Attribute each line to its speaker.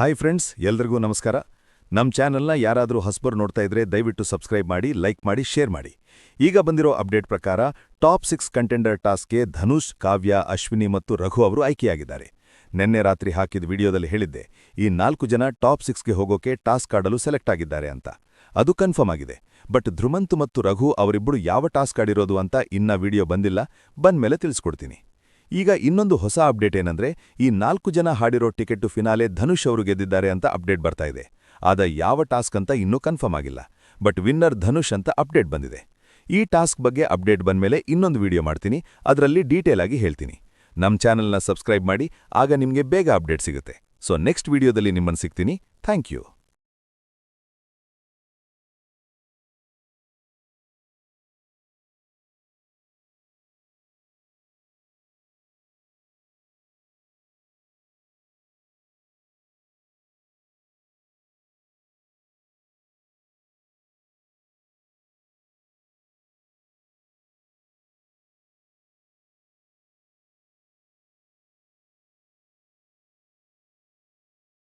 Speaker 1: Hi friends, ಎಲ್ರಿಗೂ ನಮಸ್ಕಾರ. ನಮ್ಮ ಚಾನೆಲ್ನ ಯಾರಾದರೂ ಹೊಸಬರು ನೋಡ್ತಾ ಇದ್ರೆ ದಯವಿಟ್ಟು ಸಬ್ಸ್ಕ್ರೈಬ್ ಮಾಡಿ, ಲೈಕ್ ಮಾಡಿ, ಶೇರ್ ಮಾಡಿ. ಈಗ ಬಂದಿರೋ ಅಪ್ಡೇಟ್ ಪ್ರಕಾರ ಟಾಪ್ 6 ಕಂಟೆಂಡರ್ ಟಾಸ್ಕ್ಗೆ ಧನುಷ್, ಕಾವ್ಯ, ಅಶ್ವಿನಿ ಮತ್ತು ರಘು ಅವರು ಆಯ್ಕೆಯಾಗಿದ್ದಾರೆ. ನಿನ್ನೆ ರಾತ್ರಿ ಹಾಕಿದ ವಿಡಿಯೋದಲ್ಲಿ ಹೇಳಿದ್ದೆ, ಈ 4 ಜನ ಟಾಪ್ 6ಗೆ ಹೋಗೋಕೆ ಟಾಸ್ಕ್ ಆಡಲು ಸೆಲೆಕ್ಟ್ ಆಗಿದ್ದಾರೆ ಅಂತ. ಅದು ಕನ್ಫರ್ಮ್ ಆಗಿದೆ. ಬಟ್ ಧ್ರುವಂತ್ ಮತ್ತು ರಘು ಅವರಿಬ್ಬರು ಯಾವ ಟಾಸ್ಕ್ ಆಡಿರೋದು ಅಂತ ಇನ್ನ ವಿಡಿಯೋ ಬಂದಿಲ್ಲ, ಬಂದ್ಮೇಲೆ ತಿಳಿಸ್ಕೊಡ್ತೀನಿ. ಈಗ ಇನ್ನೊಂದು ಹೊಸ ಅಪ್ಡೇಟ್ ಏನಂದ್ರೆ, ಈ 4 ಜನ ಹಾಡಿರೋ ಟಿಕೆಟ್ ಫಿನಾಲೆ ಧನುಷ್ ಅವರು ಗೆದ್ದಿದ್ದಾರೆ ಅಂತ ಅಪ್ಡೇಟ್ ಬರ್ತಾ ಇದೆ. ಆದ ಯಾವ ಟಾಸ್ಕ್ ಅಂತ ಇನ್ನೂ ಕನ್ಫರ್ಮ್ ಆಗಿಲ್ಲ, ಬಟ್ ವಿನ್ನರ್ ಧನುಷ್ ಅಂತ ಅಪ್ಡೇಟ್ ಬಂದಿದೆ. ಈ ಟಾಸ್ಕ್ ಬಗ್ಗೆ ಅಪ್ಡೇಟ್ ಬಂದ್ಮೇಲೆ ಇನ್ನೊಂದು ವಿಡಿಯೋ ಮಾಡ್ತೀನಿ, ಅದರಲ್ಲಿ ಡೀಟೇಲ್ ಆಗಿ ಹೇಳ್ತೀನಿ. ನಮ್ಮ ಚಾನೆಲ್ನ ಸಬ್ಸ್ಕ್ರೈಬ್ ಮಾಡಿ, ಆಗ ನಿಮಗೆ ಬೇಗ ಅಪ್ಡೇಟ್ ಸಿಗುತ್ತೆ. ಸೊ ನೆಕ್ಸ್ಟ್ ವಿಡಿಯೋದಲ್ಲಿ ನಿಮ್ಮನ್ನು ಸಿಗ್ತೀನಿ. Thank you.